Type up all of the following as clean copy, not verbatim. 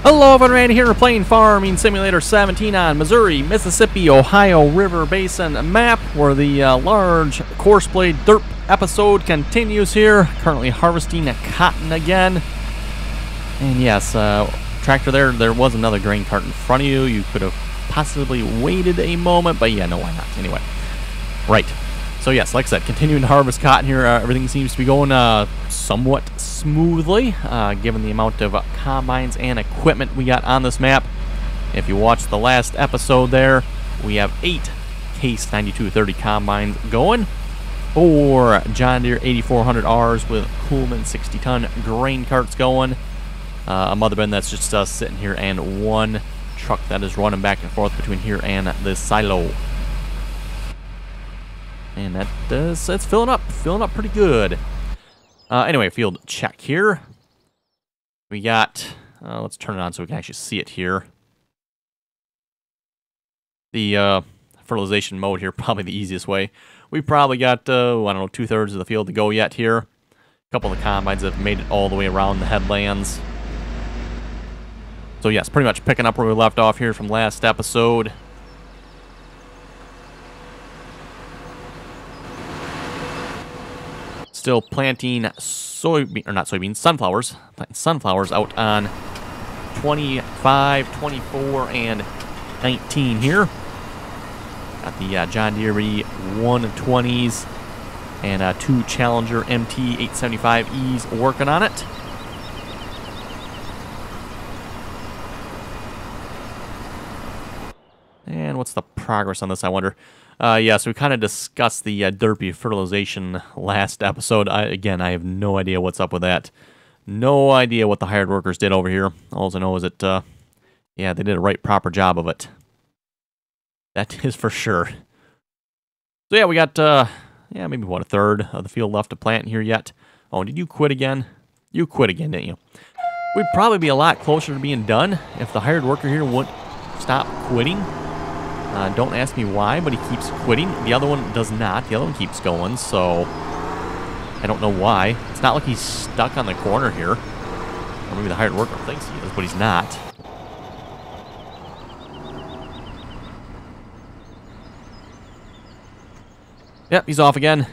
Hello everyone, here playing Farming Simulator 17 on Missouri, Mississippi, Ohio River Basin map, where the large Courseplay derp episode continues here. Currently harvesting cotton again. And yes, tractor there was another grain cart in front of you. You could have possibly waited a moment, but yeah, no, why not? Anyway, right. So yes, like I said, continuing to harvest cotton here. Everything seems to be going somewhat smoothly, given the amount of combines and equipment we got on this map. If you watched the last episode there, we have 8 Case 9230 combines going, 4 John Deere 8400Rs with Coolman 60-ton grain carts going, a mother bin that's just sitting here, and 1 truck that is running back and forth between here and the silo. And that it's filling up pretty good. Anyway, field check here. We got, let's turn it on so we can actually see it here. The fertilization mode here, probably the easiest way. We've probably got, I don't know, 2/3 of the field to go yet here. A couple of the combines have made it all the way around the headlands. So yes, pretty much picking up where we left off here from last episode. Still planting sunflowers. Planting sunflowers out on 25, 24, and 19 here. Got the John Deere 120s and 2 Challenger MT 875Es working on it. And what's the progress on this, I wonder? Yeah, so we kind of discussed the derpy fertilization last episode. Again, I have no idea what's up with that. No idea what the hired workers did over here. All I know is that, yeah, they did a right proper job of it. That is for sure. So yeah, we got, yeah, maybe, what, 1/3 of the field left to plant here yet. Oh, did you quit again? You quit again, didn't you? We'd probably be a lot closer to being done if the hired worker here wouldn't stop quitting. Don't ask me why, but he keeps quitting. The other one does not. The other one keeps going, so I don't know why. It's not like he's stuck on the corner here. Or maybe the hired worker thinks he is, but he's not. Yep, he's off again.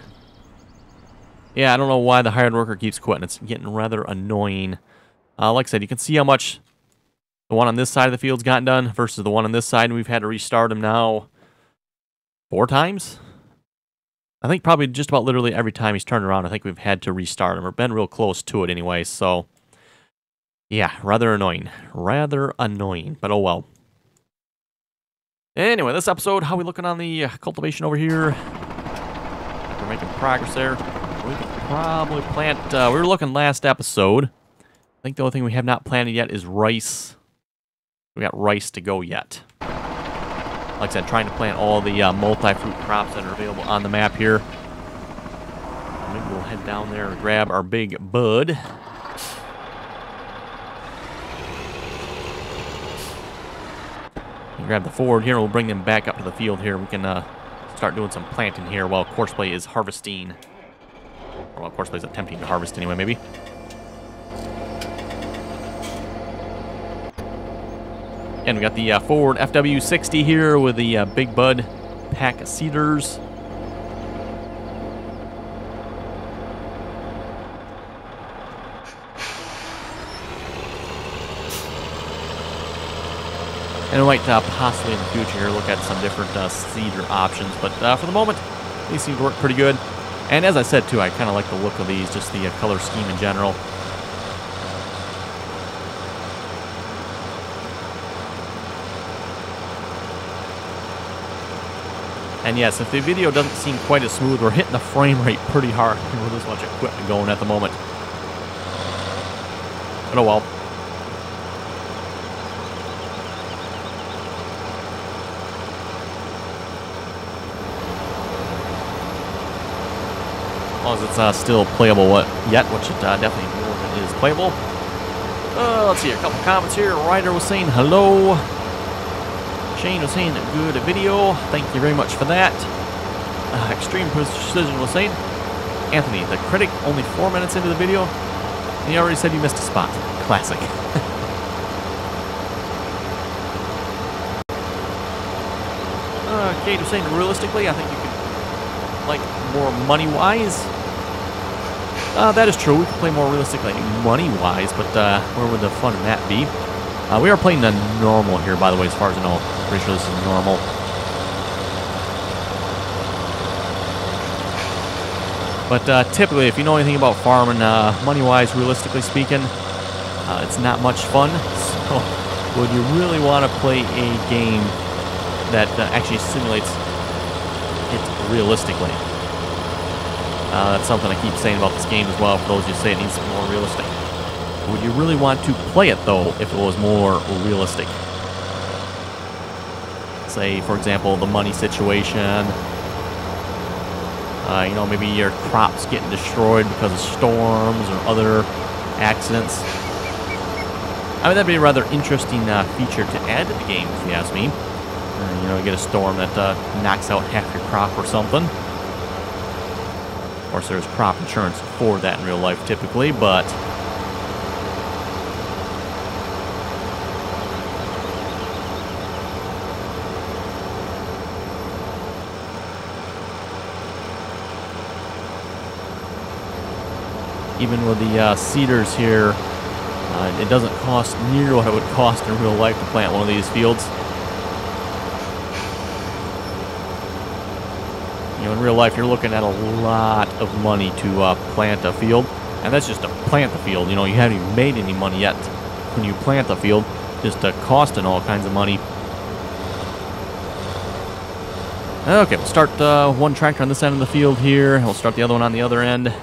Yeah, I don't know why the hired worker keeps quitting. It's getting rather annoying. Like I said, you can see how much the one on this side of the field's gotten done versus the one on this side, and we've had to restart him now 4 times. I think probably just about literally every time he's turned around, I think we've had to restart him, or been real close to it anyway, so yeah, rather annoying. Rather annoying, but oh well. Anyway, this episode, how are we looking on the cultivation over here? We're making progress there. We can probably plant, we were looking last episode. I think the only thing we have not planted yet is rice. We got rice to go yet. Like I said, trying to plant all the multi-fruit crops that are available on the map here. Maybe we'll head down there and grab our big bud. And grab the forward here, and we'll bring them back up to the field here. We can start doing some planting here while Courseplay is harvesting. Or while Courseplay is attempting to harvest anyway, maybe. And we got the Ford FW60 here with the Big Bud pack of seeders. And we might possibly in the future here look at some different seeder options. But for the moment, these seem to work pretty good. And as I said too, I kind of like the look of these, just the color scheme in general. And yes, if the video doesn't seem quite as smooth, we're hitting the frame rate pretty hard with this much equipment going at the moment. But oh well. As long as it's still playable yet, which it definitely more than is playable. Let's see, a couple comments here. Ryder was saying hello. Shane was saying good video. Thank you very much for that. Extreme Precision was saying, Anthony, the critic, only 4 minutes into the video, and he already said you missed a spot. Classic. Arcade was saying realistically, I think you could, like, more money-wise. That is true. We could play more realistically money-wise, but where would the fun in that be? We are playing the normal here, by the way, as far as I know. Pretty sure this is normal. But typically, if you know anything about farming, money-wise, realistically speaking, it's not much fun. So, would you really want to play a game that actually simulates it realistically? That's something I keep saying about this game as well, for those who say it needs to be more realistic. Would you really want to play it, though, if it was more realistic? Say, for example, the money situation. You know, maybe your crops getting destroyed because of storms or other accidents. I mean, that'd be a rather interesting feature to add to the game, if you ask me. You know, you get a storm that knocks out half your crop or something. Of course, there's crop insurance for that in real life, typically, but... even with the seeders here, it doesn't cost near what it would cost in real life to plant one of these fields. You know, in real life, you're looking at a lot of money to plant a field, and that's just to plant the field. You know, you haven't even made any money yet when you plant the field, just costing all kinds of money. Okay, we'll start one tractor on this end of the field here, and we'll start the other one on the other end.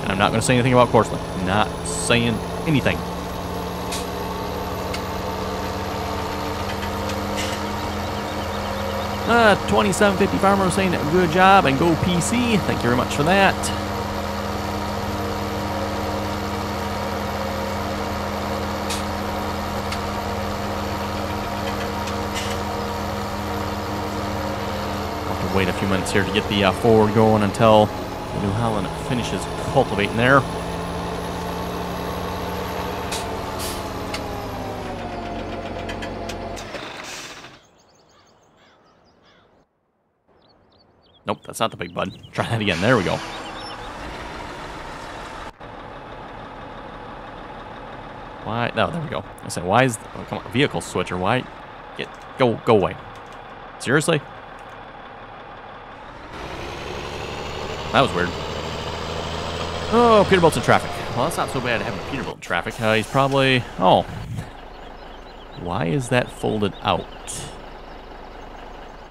I'm not going to say anything about Courseplay. Not saying anything. $27.50 farmer saying good job and go PC. Thank you very much for that. I'll have to wait a few minutes here to get the forward going until New Holland finishes cultivating there. Nope, that's not the big bud. Try that again. There we go. Why? No, there we go. I said, why is... Oh, come on, vehicle switcher. Why? Go away. Seriously? That was weird. Oh, Peterbilt's in traffic. Well, that's not so bad having Peterbilt in traffic. He's probably... Oh. Why is that folded out?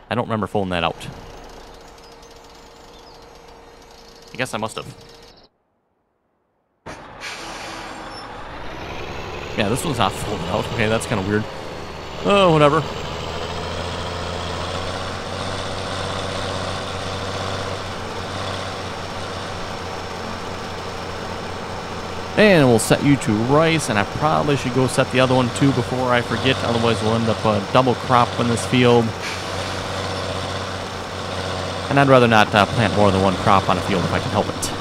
I don't remember folding that out. I guess I must have. Yeah, this one's not folded out. Okay, that's kind of weird. Oh, whatever. And we'll set you to rice, and I probably should go set the other one too before I forget, otherwise we'll end up double crop in this field. And I'd rather not plant more than one crop on a field if I can help it.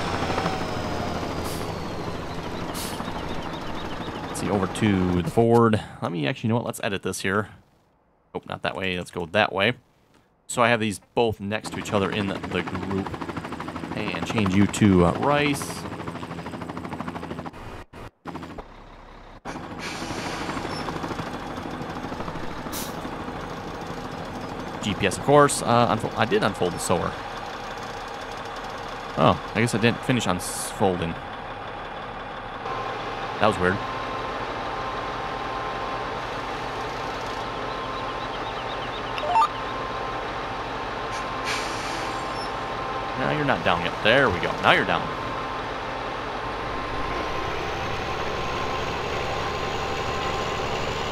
Let's see, over to the forward. Let me actually, you know what, let's edit this here. Oh, not that way, let's go that way. So I have these both next to each other in the group. And change you to rice. GPS, of course. I did unfold the sower. Oh, I guess I didn't finish unfolding. That was weird. Now you're not down yet. There we go. Now you're down.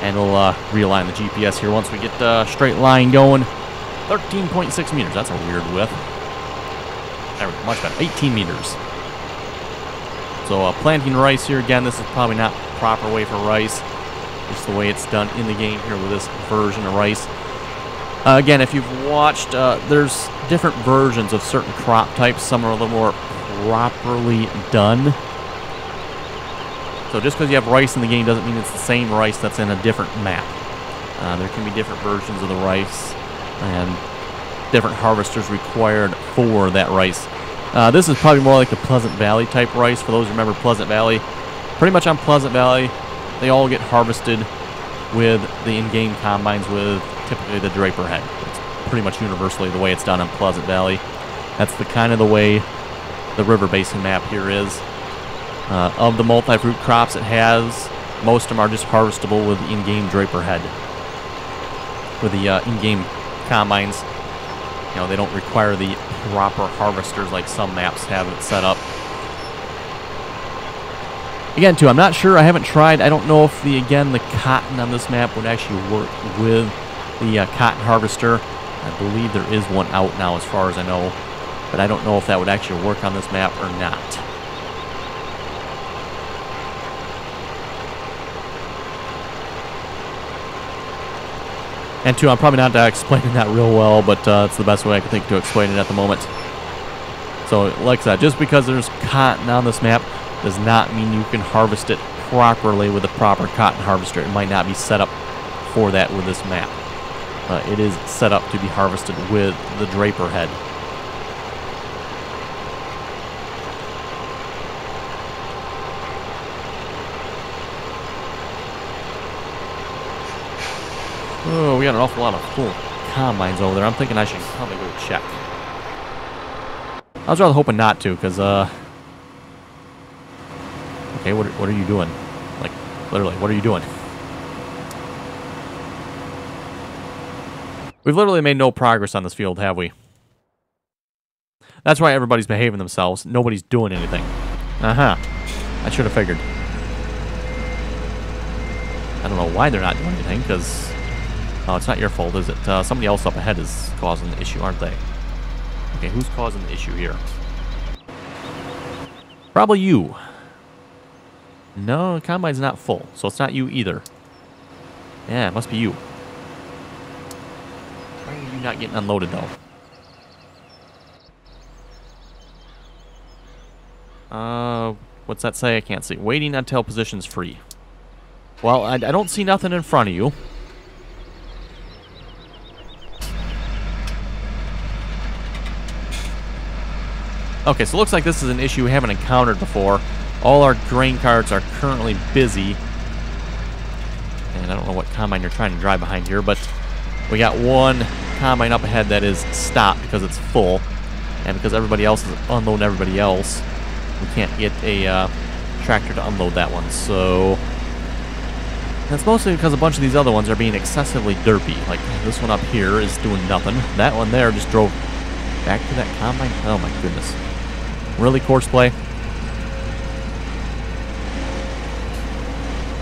And we'll realign the GPS here once we get the straight line going. 13.6 meters. That's a weird width. There we go. Much better. 18 meters. So planting rice here. Again, this is probably not the proper way for rice. Just the way it's done in the game here with this version of rice. Again, if you've watched, there's different versions of certain crop types. Some are a little more properly done. So just because you have rice in the game doesn't mean it's the same rice that's in a different map. There can be different versions of the rice and different harvesters required for that rice. This is probably more like the Pleasant Valley type rice. For those who remember Pleasant Valley, pretty much on Pleasant Valley, they all get harvested with the in-game combines with typically the Draper head. It's pretty much universally the way it's done on Pleasant Valley. That's the kind of the way the River Basin map here is. Of the multi-fruit crops it has, most of them are just harvestable with the in-game Draper head. With the in-game combines, you know, they don't require the proper harvesters like some maps have it set up. Again, too, I'm not sure. I haven't tried. I don't know if the cotton on this map would actually work with the cotton harvester. I believe there is one out now as far as I know, but I don't know if that would actually work on this map or not. And two, I'm probably not explaining that real well, but it's the best way I can think to explain it at the moment. So, like I said, just because there's cotton on this map does not mean you can harvest it properly with a proper cotton harvester. It might not be set up for that with this map. It is set up to be harvested with the Draper head. Oh, we got an awful lot of full combines over there. I'm thinking I should probably go check. I was rather hoping not to, because, okay, what are you doing? Like, literally, what are you doing? We've literally made no progress on this field, have we? That's why everybody's behaving themselves. Nobody's doing anything. Uh-huh. I should have figured. I don't know why they're not doing anything, because... Oh, it's not your fault, is it? Somebody else up ahead is causing the issue, aren't they? Okay, who's causing the issue here? Probably you. No, the combine's not full, so it's not you either. Yeah, it must be you. Why are you not getting unloaded, though? What's that say? I can't see. Waiting until position's free. Well, I don't see nothing in front of you. Okay, so it looks like this is an issue we haven't encountered before. All our grain carts are currently busy. And I don't know what combine you're trying to drive behind here, but we got one combine up ahead that is stopped because it's full. And because everybody else is unloading everybody else, we can't get a tractor to unload that one. So that's mostly because a bunch of these other ones are being excessively derpy. Like this one up here is doing nothing. That one there just drove back to that combine. Oh my goodness. Really, Courseplay?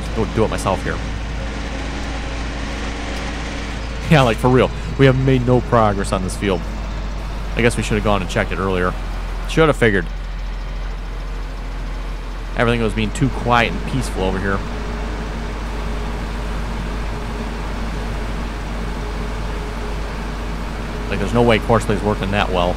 Just go do it myself here. Yeah, like for real. We have made no progress on this field. I guess we should have gone and checked it earlier. Should have figured. Everything was being too quiet and peaceful over here. Like, there's no way Courseplay's working that well.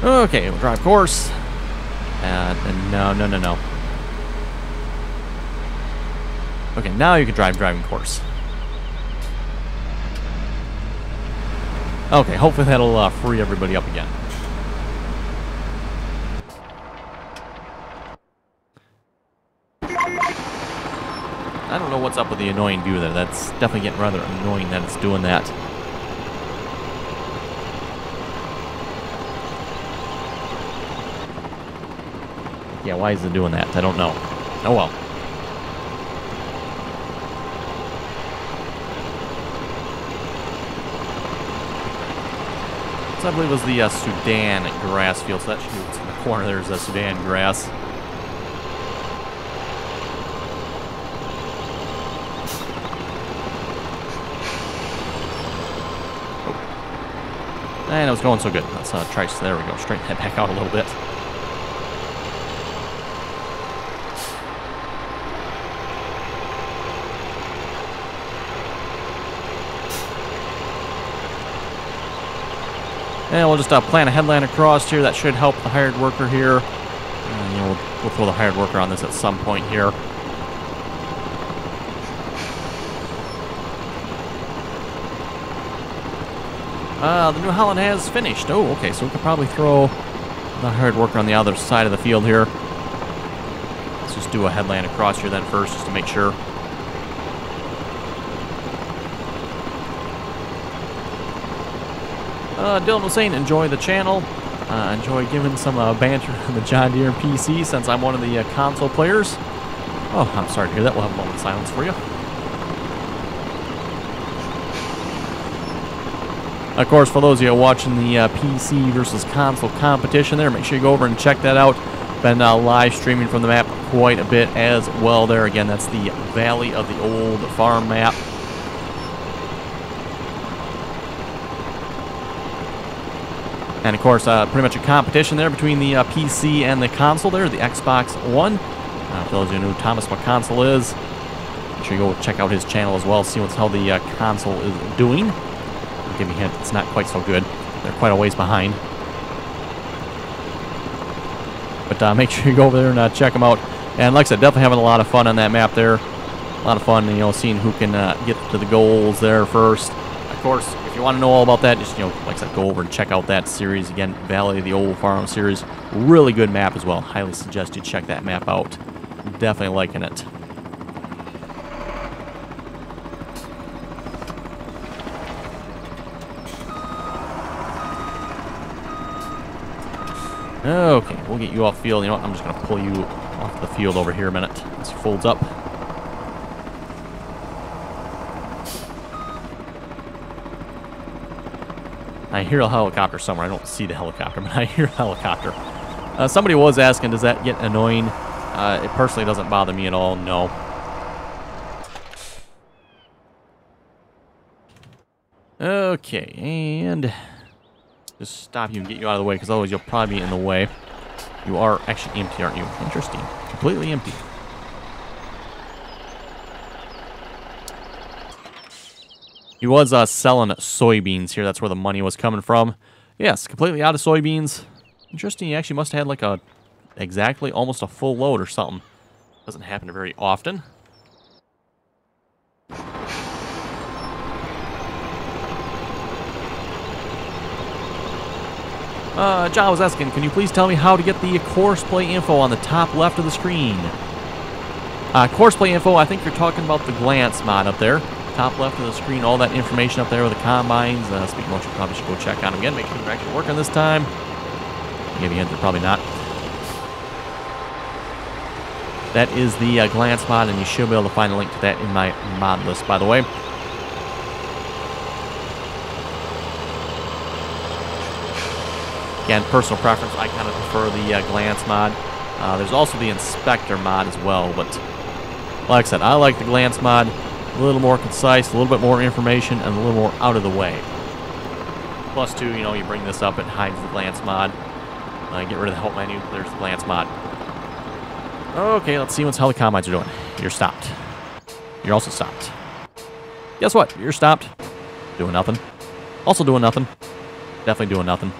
Okay, we'll drive course. No. Okay, now you can drive driving course. Okay, hopefully that'll free everybody up again. I don't know what's up with the annoying view there. That's definitely getting rather annoying that it's doing that. Yeah, why is it doing that? I don't know. Oh well. This, I believe, was the Sudan grass field. So that should be what's in the corner. There's Sudan grass. And it was going so good. Let's try. There we go. Straighten that back out a little bit. And we'll just plant a headland across here. That should help the hired worker here. You know, we'll throw the hired worker on this at some point here. The New Holland has finished. Oh, okay, so we could probably throw the hired worker on the other side of the field here. Let's just do a headland across here then first, just to make sure. Dylan was saying, enjoy the channel. Enjoy giving some banter on the John Deere and PC since I'm one of the console players. Oh, I'm sorry to hear that. We'll have a moment of silence for you. Of course, for those of you watching the PC versus console competition there, make sure you go over and check that out. Been live streaming from the map quite a bit as well there. Again, that's the Valley of the Old Farm map. And of course, pretty much a competition there between the PC and the console there, the Xbox One. For those of you who know who Thomas what console is, make sure you go check out his channel as well, see how the console is doing. I'll give you a hint, it's not quite so good. They're quite a ways behind. But make sure you go over there and check them out. And like I said, definitely having a lot of fun on that map there. A lot of fun, you know, seeing who can get to the goals there first. Of course, if you want to know all about that, just, you know, like I said, go over and check out that series. Again, Valley of the Old Farm series. Really good map as well. Highly suggest you check that map out. Definitely liking it. Okay, we'll get you off field. You know what? I'm just going to pull you off the field over here a minute. This folds up. I hear a helicopter somewhere. I don't see the helicopter, but I hear a helicopter. Somebody was asking, does that get annoying? It personally doesn't bother me at all, no. Okay, and just stop you and get you out of the way, because otherwise you'll probably be in the way. You are actually empty, aren't you? Interesting. Completely empty. He was selling soybeans here. That's where the money was coming from. Yes, completely out of soybeans. Interesting. He actually must have had like a exactly almost a full load or something. Doesn't happen very often. John was asking, can you please tell me how to get the Courseplay info on the top left of the screen? Courseplay info, I think you're talking about the glance mod up there. Top left of the screen, all that information up there with the combines. Speaking of which, you probably should go check on them again. Make sure they're actually working this time. I'll give you a hint, they're probably not. That is the glance mod, and you should be able to find a link to that in my mod list, by the way. Again, personal preference, I kind of prefer the glance mod. There's also the inspector mod as well, but like I said, I like the glance mod. A little more concise, a little bit more information, and a little more out of the way. Plus, too, you know, you bring this up, it hides the glance mod. Get rid of the help menu, there's the glance mod. Okay, let's see how the combines are doing. You're stopped. You're also stopped. Guess what? You're stopped. Doing nothing. Also doing nothing. Definitely doing nothing.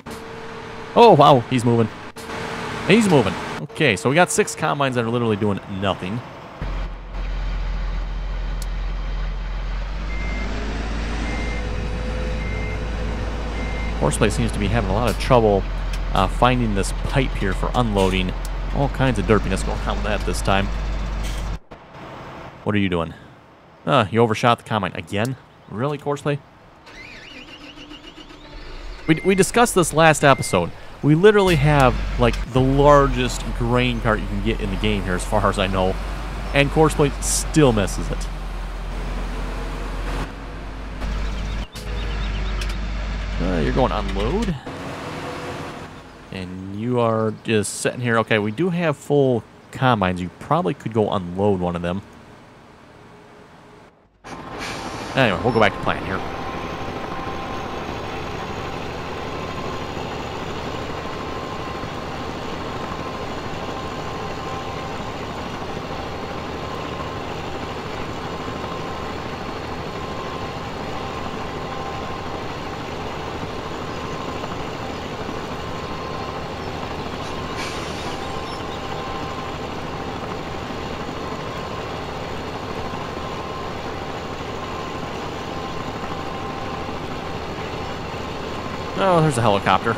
Oh, wow, he's moving. He's moving. Okay, so we got 6 combines that are literally doing nothing. Courseplay seems to be having a lot of trouble finding this pipe here for unloading. All kinds of derpiness going on with that this time. What are you doing? You overshot the combine again? Really, Courseplay? We discussed this last episode. We literally have, like, the largest grain cart you can get in the game here, as far as I know. And Courseplay still misses it. You're going to unload. And you are just sitting here. Okay, we do have full combines. You probably could go unload one of them. Anyway, we'll go back to plan here. Oh, there's a helicopter.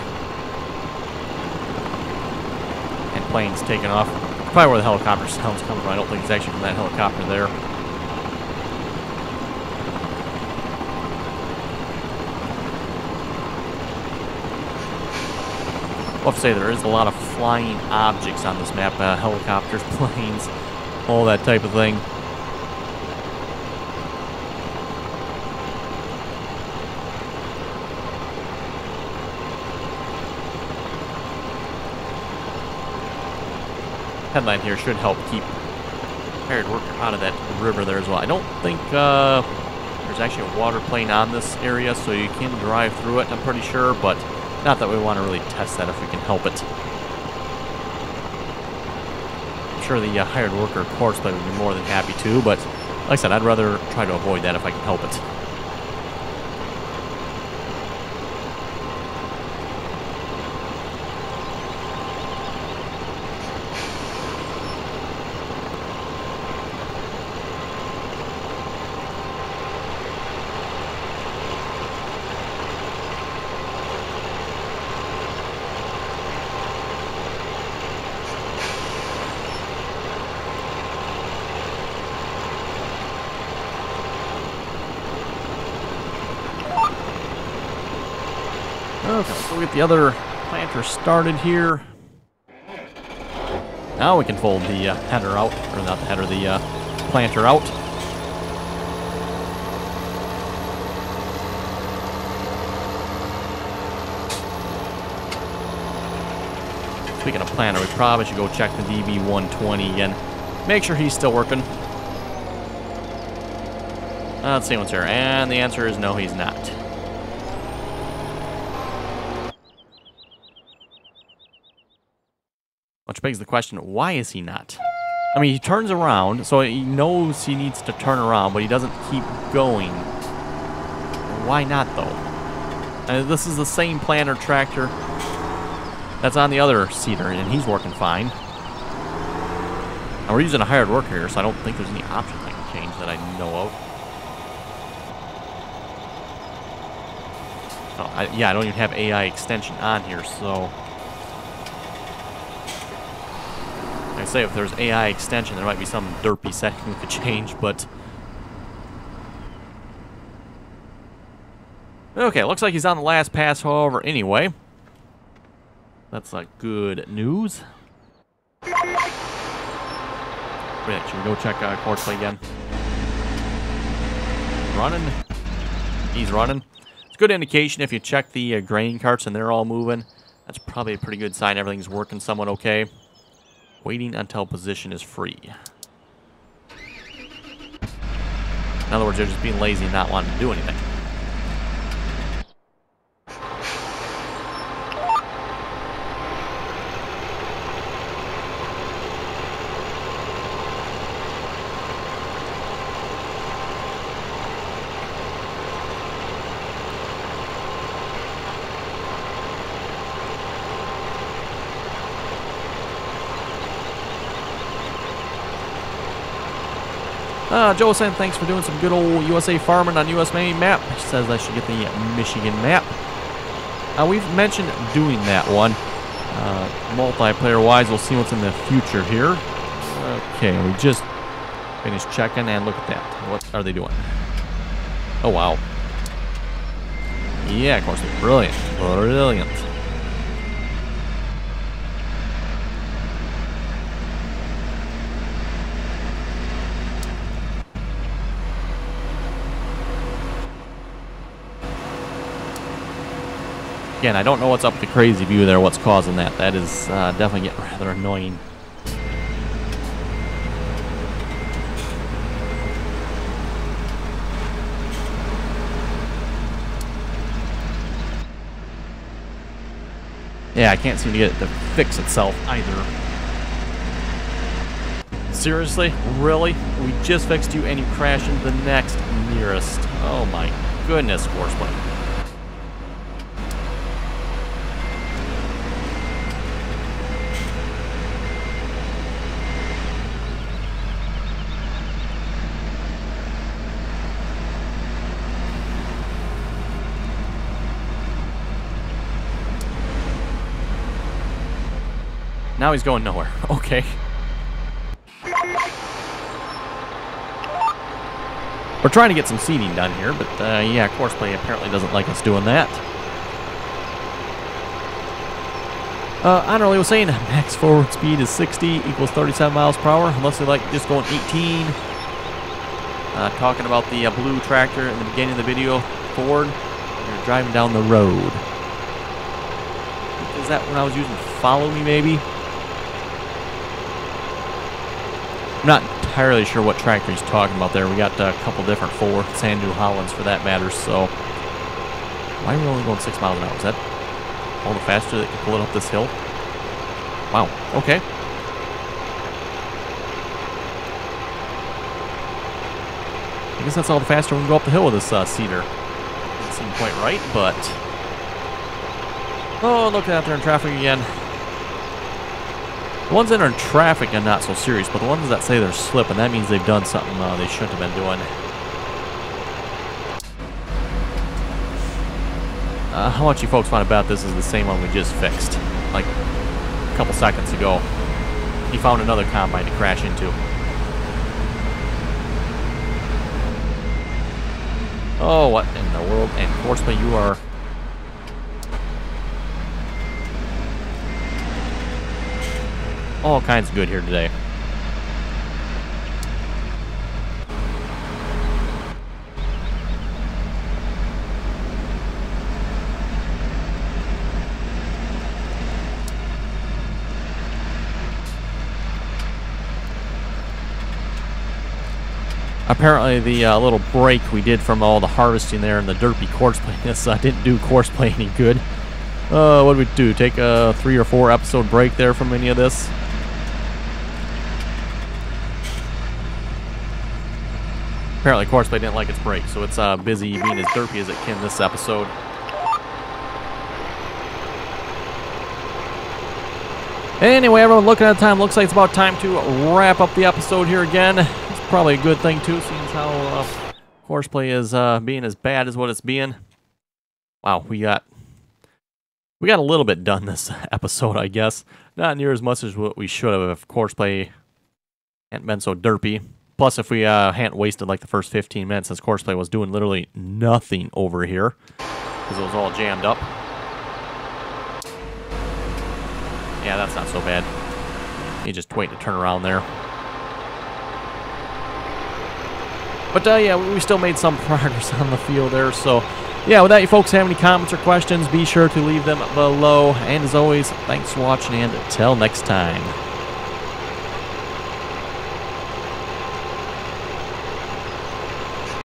And planes taking off. Probably where the helicopter sound's coming from. I don't think it's actually from that helicopter there. I'll have to say there is a lot of flying objects on this map. Helicopters, planes, all that type of thing. Headline here should help keep hired worker out of that river there as well. I don't think there's actually a water plane on this area, so you can drive through it, I'm pretty sure, but not that we want to really test that if we can help it. I'm sure the hired worker Courseplay would be more than happy to, but like I said, I'd rather try to avoid that if I can help it. Okay, so we'll get the other planter started here. Now we can fold the header out, or not the header, the planter out. Speaking of planter, we probably should go check the DB120 again. Make sure he's still working. Let's see what's here. And the answer is no, he's not. Which begs the question, why is he not? I mean, he turns around, so he knows he needs to turn around, but he doesn't keep going. Why not, though? This is the same planter tractor that's on the other seeder, and he's working fine. And we're using a hired worker here, so I don't think there's any options I can change that I know of. Oh, yeah, I don't even have AI extension on here, so... I say if there's AI extension, there might be some derpy setting we could change, but... Okay, looks like he's on the last pass, however, anyway. That's good news. Wait, should we go check Courseplay again? Running. He's running. It's a good indication if you check the grain carts and they're all moving. That's probably a pretty good sign everything's working somewhat okay. Waiting until position is free. In other words, they're just being lazy and not wanting to do anything. Joe saying thanks for doing some good old USA farming on US main map. He says I should get the Michigan map. We've mentioned doing that one. Multiplayer wise, we'll see what's in the future here. Okay, we just finished checking and look at that. What are they doing? Oh wow. Yeah, of course, brilliant. Brilliant. Again, I don't know what's up with the crazy view there, what's causing that. That is definitely getting rather annoying. Yeah, I can't seem to get it to fix itself either. Seriously? Really? We just fixed you and you crash into the next nearest. Oh my goodness, Courseplay. Now he's going nowhere. Okay. We're trying to get some seeding done here, but yeah, Courseplay apparently doesn't like us doing that. Honorly was saying max forward speed is 60 equals 37 miles per hour, unless they like just going 18. Talking about the blue tractor in the beginning of the video, Ford. You're driving down the road. Is that when I was using follow me, maybe? I'm not entirely sure what tractor he's talking about there. We got a couple different Fords and New Hollands for that matter, so... Why are we only going 6 miles an hour? Is that all the faster that you can pull it up this hill? Wow, okay. I guess that's all the faster we can go up the hill with this cedar. Doesn't seem quite right, but... Oh, look out there in traffic again. The ones that are in traffic are not so serious, but the ones that say they're slipping, that means they've done something they shouldn't have been doing. How much you folks want to bet this is the same one we just fixed? Like, a couple seconds ago. He found another combine to crash into. Oh, what in the world? And Courseplay, you are... all kinds of good here today. Apparently the little break we did from all the harvesting there and the derpy Courseplay, this didn't do Courseplay any good. What did we do? Take a 3 or 4 episode break there from any of this? Apparently Courseplay didn't like its break, so it's busy being as derpy as it can this episode. Anyway, everyone, looking at the time, looks like it's about time to wrap up the episode here again. It's probably a good thing, too, seeing as how Courseplay is being as bad as what it's being. Wow, we got a little bit done this episode, I guess. Not near as much as what we should have if Courseplay hadn't been so derpy. Plus, if we hadn't wasted like the first 15 minutes, since Courseplay was doing literally nothing over here, because it was all jammed up. Yeah, that's not so bad. You just wait to turn around there. But yeah, we still made some progress on the field there, so... yeah, with that, you folks have any comments or questions, be sure to leave them below. And as always, thanks for watching, and until next time.